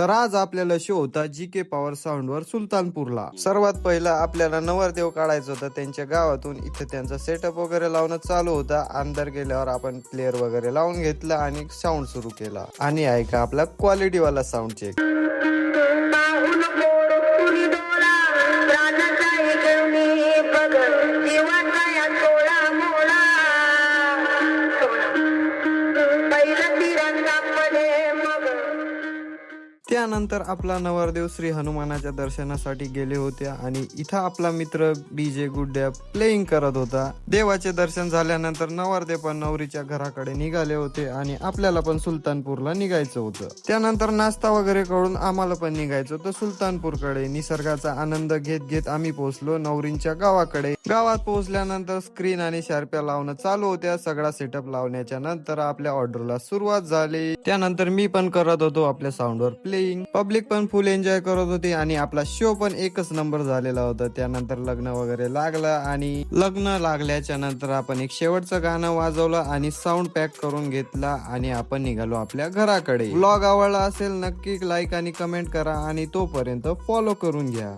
तर आज आपल्याला शो होता GK पॉवर साऊंड वर सुलतानपूरला। सर्वात पहिला आपल्याला नवरदेव काढायचं होतं त्यांच्या गावातून। इथे त्यांचा सेटअप वगैरे लावणं चालू होता। अंदर गेल्यावर आपण प्लेअर वगैरे लावून घेतला आणि साऊंड सुरू केला आणि ऐका आपला क्वालिटी वाला साऊंड चेक। त्यानंतर आपला नवरदेव श्री हनुमानाच्या दर्शनासाठी गेले होते आणि इथं आपला मित्र DJ गुड्ड्या प्लेइंग करत होता। देवाचे दर्शन झाल्यानंतर नवरदेव पण नवरीच्या घराकडे निघाले होते आणि आपल्याला पण सुलतानपूरला निघायचं होतं। त्यानंतर नाश्ता वगैरे करून आम्हाला पण निघायचं होतं सुलतानपूरकडे। निसर्गाचा आनंद घेत घेत आम्ही पोहोचलो नवरींच्या गावाकडे। गावात पोहोचल्यानंतर स्क्रीन आणि शार्प्या लावणं चालू होत्या। सगळा सेटअप लावण्याच्या नंतर आपल्या ऑर्डरला सुरुवात झाली। त्यानंतर मी पण करत होतो आपल्या साऊंडवर प्ले। पब्लिक पण फुल एन्जॉय करत होती आणि आपला शो पण एकच नंबर झालेला होता। त्यानंतर लग्न वगैरे लागलं आणि लग्न लागल्याच्या नंतर आपण एक शेवटचं गाणं वाजवलं आणि साऊंड पॅक करून घेतला आणि आपण निघालो आपल्या घराकडे। व्लॉग आवडला असेल नक्की लाईक आणि कमेंट करा आणि तोपर्यंत फॉलो करून घ्या।